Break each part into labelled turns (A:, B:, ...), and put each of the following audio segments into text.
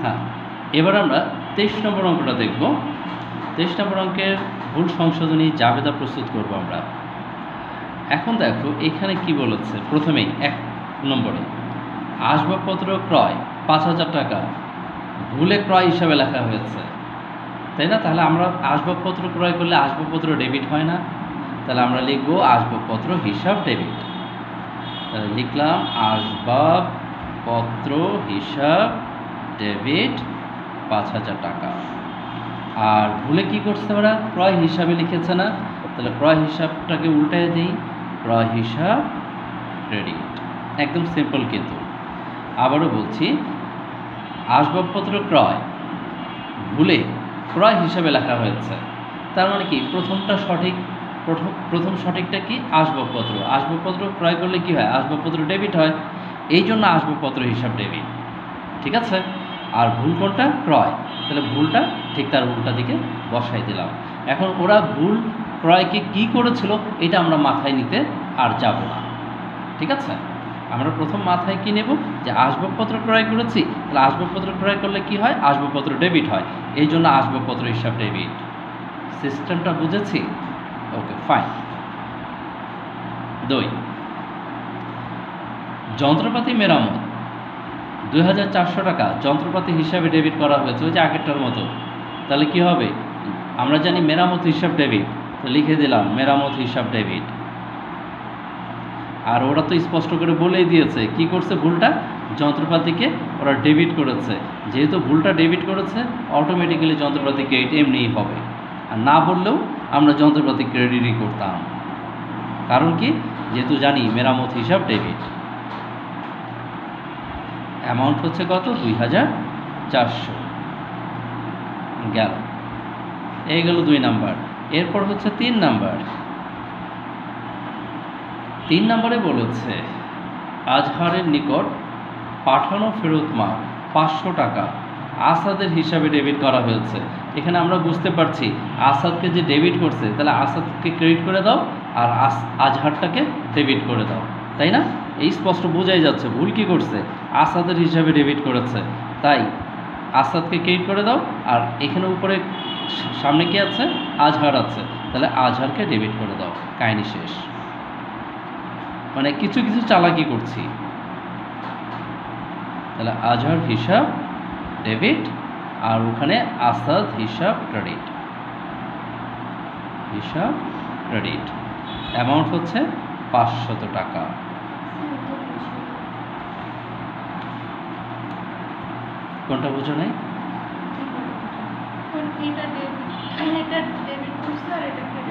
A: হ্যাঁ, এবার আমরা 23 নম্বর অঙ্কটা দেখব। 23 নম্বর অঙ্কের ভুল সংশোধনী জাবেদা প্রস্তুত করব আমরা। এখন দেখো এখানে কি বলেছে, প্রথমেই 1 নম্বরে আসবাবপত্র ক্রয় 5,000 টাকা ভুলে ক্রয় হিসাবে লেখা হয়েছে, তাই না? তাহলে আমরা আসবাবপত্র ক্রয় করলে আসবাবপত্র ডেবিট হয় না, তাহলে আমরা লিখব আসবাবপত্র হিসাব ডেবিট। তাহলে লিখলাম আসবাবপত্র হিসাব ডেবিট 5,000 টাকা। আর ভুলে কি করছে ওরা, ক্রয় হিসাবে লিখেছে না, তাহলে ক্রয় হিসাবটাকে উল্টায় দিই, ক্রয় হিসাব ক্রেডিট। একদম সিম্পল। কিন্তু আবারও বলছি, আসবাবপত্র ক্রয় ভুলে ক্রয় হিসাবে লেখা হয়েছে, তার মানে কি প্রথমটা সঠিক। প্রথম সঠিকটা কি, আসবাবপত্র ক্রয় করলে কি হয়, আসবাবপত্র ডেবিট হয়, এই জন্য আসবাবপত্র হিসাব ডেবিট, ঠিক আছে। আর ভুল কোনটা, ক্রয়, তাহলে ভুলটা ঠিক তার উল্টা দিকে বসাই দিলাম। এখন ওরা ভুল ক্রয়কে কি করেছিল এটা আমরা মাথায় নিতে আর যাব না, ঠিক আছে। আমরা প্রথম মাথায় কি নেব, যে আসবাবপত্র ক্রয় করেছি, তাহলে আসবাবপত্র ক্রয় করলে কি হয়, আসবাবপত্র ডেবিট হয়, এই জন্য আসবাবপত্র হিসাব ডেবিট। সিস্টেমটা বুঝেছি? ওকে, ফাইন। 2, যন্ত্রপাতি মেরামত 2,400 টাকা যন্ত্রপাতি হিসাবে ডেবিট করা হয়েছে, ওই যে আগেরটার মতো। তাহলে কি হবে, আমরা জানি মেরামত হিসাব ডেবিট, তো লিখে দিলাম মেরামত হিসাব ডেবিট। আর ওরা তো স্পষ্ট করে বলেই দিয়েছে কি করছে, ভুলটা যন্ত্রপাতিকে ওরা ডেবিট করেছে, যেহেতু ভুলটা ডেবিট করেছে অটোমেটিক্যালি যন্ত্রপাতি ক্রেডিট এমনিই হবে। আর না বললেও আমরা যন্ত্রপাতি ক্রেডিটই করতাম, কারণ কি, যেহেতু জানি মেরামত হিসাব ডেবিট। অ্যামাউন্ট হচ্ছে কত, 2,400 গেল। এই গেল 2 নাম্বার। এরপর হচ্ছে 3 নাম্বার। 3 নম্বরে বলেছে আজহারের নিকট পাঠানো ফেরত মাল 500 টাকা আসাদের হিসাবে ডেবিট করা হয়েছে। এখানে আমরা বুঝতে পারছি আসাদকে যে ডেবিট করছে, তাহলে আসাদকে ক্রেডিট করে দাও আর আজহারটাকে ডেবিট করে দাও, তাই না? এই স্পষ্ট বোঝাই যাচ্ছে ভুল কি করছে, আসাদের হিসাবে ডেবিট করেছে, তাই আসাদকে ক্রেডিট করে দাও। আর এখানে উপরে সামনে কি আছে, আজহার আছে, তাহলে আজহারকে ডেবিট করে দাও, কাহিনী শেষ। মানে কিছু কিছু চালাকি করছি। তাহলে আজহার হিসাব ডেবিট আর ওখানে আসাদ হিসাব ক্রেডিট, হিসাব ক্রেডিট। অ্যামাউন্ট হচ্ছে 500 টাকা। কোনটা বুঝো নাই?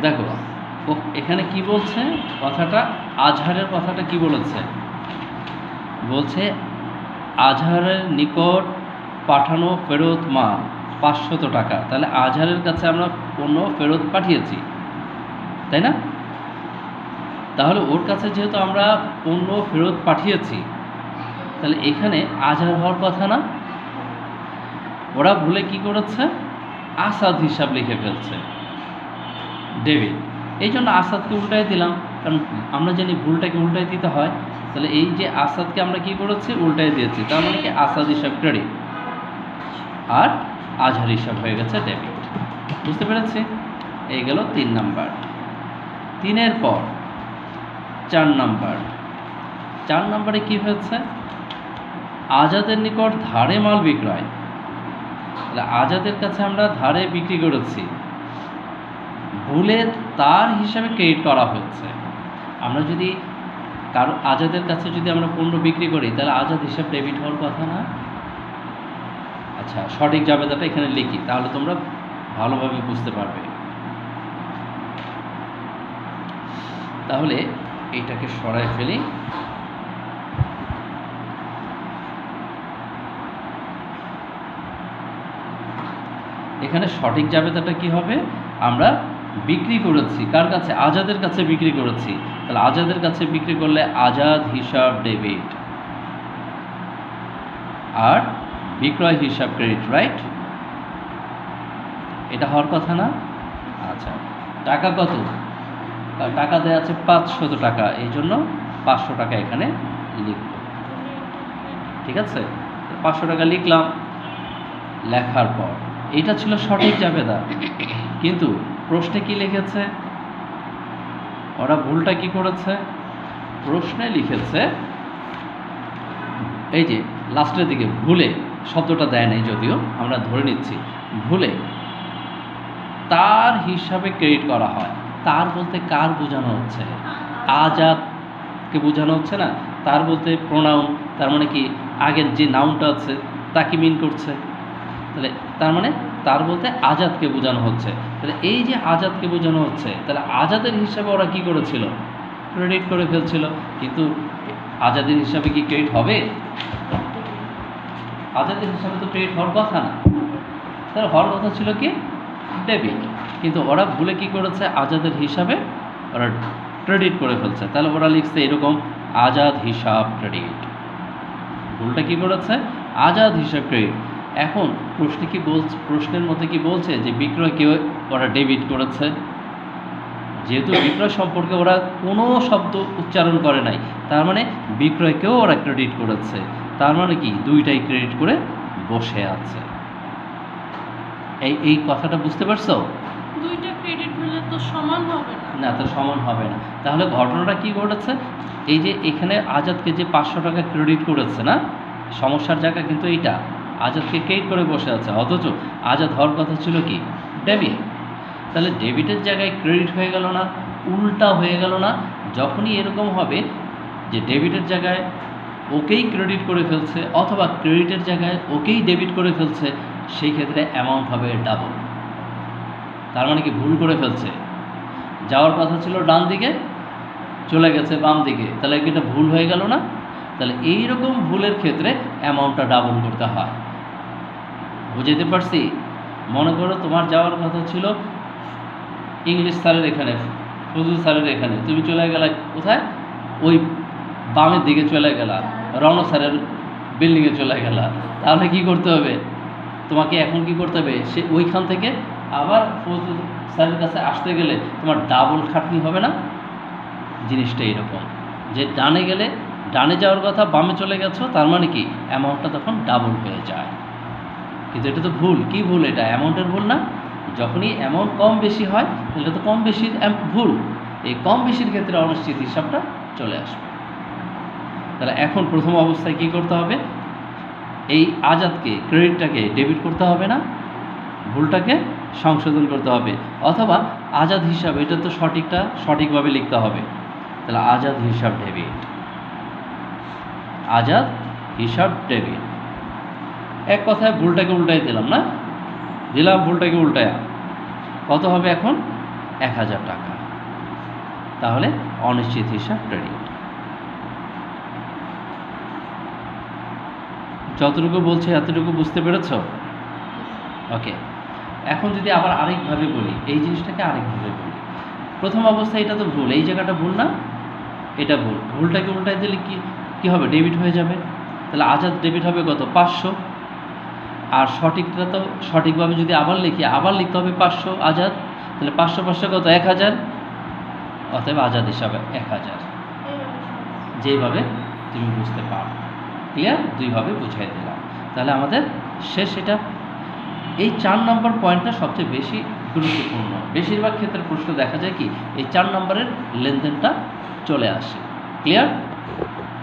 A: দেখো ও এখানে কি বলছে, কথাটা আজহারের কথাটা কি বলেছে, বলছে আজহারের নিকট পাঠানো ফেরত মাল 500 টাকা। তাহলে আজহারের কাছে আমরা পণ্য ফেরত পাঠিয়েছি, তাই না? তাহলে ওর কাছে যেহেতু আমরা পণ্য ফেরত পাঠিয়েছি, তাহলে এখানে আজহার হওয়ার কথা না। ওরা ভুলে কি করেছে, আসাদ হিসাব লিখে ফেলছে ডেবিট, এই জন্য আসাদকে উল্টাই দিলাম, কারণ আমরা জানি ভুলটাকে উল্টাই দিতে হয়। তাহলে এই যে আসাদকে আমরা কি করেছি, উল্টাই দিয়েছি, তার মানে কি আসাদ হিসাব ক্রেডিট আর আজহার হিসাব হয়ে গেছে ডেবিট। বুঝতে পেরেছি? এই গেল 3 নাম্বার। 3-এর পর 4 নাম্বার। 4 নাম্বারে কি হয়েছে, আজাদের নিকট ধারে মাল বিক্রয়। তাহলে আজাদের কাছে আমরা ধারে বিক্রি করেছি, ভুলে তার হিসাবে ক্রেডিট করা হচ্ছে। আমরা যদি কারো আজাদের কাছে যদি আমরা পণ্য বিক্রি করি, তাহলে আজাদ হিসাব ডেবিট হওয়ার কথা না। আচ্ছা, সঠিক জাবেদাটা এখানে লিখি, তাহলে তোমরা ভালোভাবে বুঝতে পারবে। তাহলে এইটাকে সরাই ফেলি। এখানে সঠিক জাবেদাটা কি হবে, আমরা বিক্রি করেছি কার কাছে, আজাদের কাছে বিক্রি করেছি, তাহলে আজাদের কাছে বিক্রি করলে আজাদ হিসাব ডেবিট আর বিক্রয় হিসাব ক্রেডিট, রাইট? এটা হওয়ার কথা না। আচ্ছা, টাকা কত, টাকা দেওয়া আছে 500 টাকা, এই জন্য 500 টাকা এখানে লিখব, ঠিক আছে। 500 টাকা লিখলাম। লেখার পর এটা ছিল সঠিক জাবেদা, কিন্তু প্রশ্নে কি লিখেছে, ওরা ভুলটা কি করেছে, প্রশ্নে লিখেছে এই যে লাস্টের দিকে ভুলে, শব্দটা দেয় নাই যদিও আমরা ধরে নিচ্ছি, ভুলে তার হিসাবে ক্রেডিট করা হয়। তার বলতে কার বোঝানো হচ্ছে, আজাদকে বোঝানো হচ্ছে না। তার বলতে প্রোনাউন, তার মানে কি আগের যে নাউনটা আছে তাকে মিন করছে। তাহলে তার মানে তার বলতে আজাদকে বোঝানো হচ্ছে। তাহলে এই যে আজাদকে বোঝানো হচ্ছে, তাহলে আজাদের হিসাবে ওরা কি করেছিল, ক্রেডিট করে ফেলছিল। কিন্তু আজাদের হিসাবে কি ক্রেডিট হবে? আজাদের হিসাবে তো ক্রেডিট হওয়ার কথা না, তাহলে হওয়ার কথা ছিল কি ডেবিট। কিন্তু ওরা ভুলে কি করেছে, আজাদের হিসাবে ওরা ক্রেডিট করে ফেলছে। তাহলে ওরা লিখছে এরকম আজাদ হিসাব ক্রেডিট। ভুলটা কি করেছে, আজাদ হিসাব ক্রেডিট। এখন প্রশ্নে কি বলছে, প্রশ্নের মধ্যে কি বলছে যে বিক্রয়কে ওরা ডেবিট করেছে। যেহেতু বিক্রয় সম্পর্কে ওরা কোনো শব্দ উচ্চারণ করে নাই, তার মানে বিক্রয়কেও ওরা ক্রেডিট করেছে। তার মানে কি দুইটাই ক্রেডিট করে বসে আছে। এই কথাটা বুঝতে পারছো?
B: দুইটা ক্রেডিট হলে তো সমান হবে না।
A: না, তো সমান হবে না। তাহলে ঘটনাটা কি ঘটেছে, এই যে এখানে আজাদকে যে 500 টাকা ক্রেডিট করেছে না, সমস্যার জায়গা কিন্তু এইটা, আজাদকে ক্রেডিট করে বসে আছে, অথচ আজাদ হওয়ার কথা ছিল কি ডেবিট। তাহলে ডেবিটের জায়গায় ক্রেডিট হয়ে গেল না, উল্টা হয়ে গেল না? যখনই এরকম হবে যে ডেবিটের জায়গায় ওকেই ক্রেডিট করে ফেলছে অথবা ক্রেডিটের জায়গায় ওকেই ডেবিট করে ফেলছে, সেই ক্ষেত্রে অ্যামাউন্ট হবে ডাবল। তার মানে কি ভুল করে ফেলছে, যাওয়ার কথা ছিল ডান দিকে, চলে গেছে বাম দিকে, তাহলে কি এটা ভুল হয়ে গেল না? তাহলে এই রকম ভুলের ক্ষেত্রে অ্যামাউন্টটা ডাবল করতে হয়। বুঝতে পারছি? মনে করো তোমার যাওয়ার কথা ছিল ইংলিশ স্যারের এখানে, ফজল স্যারের এখানে, তুমি চলে গেলা কোথায়, ওই বামের দিকে চলে গেলা, রওনা স্যারের বিল্ডিংয়ে চলে গেলা। তাহলে কি করতে হবে তোমাকে, এখন কি করতে হবে, সে ওইখান থেকে আবার ফজল স্যারের কাছে আসতে গেলে তোমার ডাবল খাটনি হবে না? জিনিসটা এরকম যে ডানে গেলে, ডানে যাওয়ার কথা বামে চলে গেছো, তার মানে কি অ্যামাউন্টটা তখন ডাবল হয়ে যায়। কিন্তু এটা তো ভুল। কি ভুল? এটা অ্যামাউন্টের ভুল না। যখনই অ্যামাউন্ট কম বেশি হয় তাহলে তো কম বেশির ভুল। এই কম বেশির ক্ষেত্রে অনিশ্চিত হিসাবটা চলে আসবে। তাহলে এখন প্রথম অবস্থায় কি করতে হবে, এই আজাদকে, ক্রেডিটটাকে ডেবিট করতে হবে না, ভুলটাকে সংশোধন করতে হবে, অথবা আজাদ হিসাব, এটা তো সঠিকটা সঠিকভাবে লিখতে হবে। তাহলে আজাদ হিসাব ডেবিট, আজাদ হিসাব ডেবিট। এক কথায় ভুলটাকে উল্টাই দিলাম না, দিলাম ভুলটাকে উল্টায়া, কত হবে এখন 1000 টাকা। তাহলে অনিশ্চিত হিসাব ক্রেডিট। যতটুকু বলছে এতটুকু বুঝতে পেরেছ? ওকে, এখন যদি আবার আরেকভাবে বলি, এই জিনিসটাকে আরেকভাবে বলি, প্রথম অবস্থায় এটা তো ভুল, এই জায়গাটা ভুল না, এটা ভুল। ভুলটাকে উল্টাই দিলে কি হবে, ডেবিট হয়ে যাবে। তাহলে আজাদ ডেবিট হবে কত, 500। আর সঠিকটা তো সঠিকভাবে যদি আবার লিখি, আবার লিখতে হবে 500 আজাদ। তাহলে 500 500 কত, 1000। অতএব আজাদ হিসাবে 1000। যেইভাবে তুমি বুঝতে পারো। ক্লিয়ার? দুইভাবে বুঝাই দিলাম। তাহলে আমাদের শেষ এটা। এই 4 নম্বর পয়েন্টটা সবচেয়ে বেশি গুরুত্বপূর্ণ। বেশিরভাগ ক্ষেত্রে প্রশ্ন দেখা যায় কি এই 4 নম্বরের লেনদেনটা চলে আসে। ক্লিয়ার?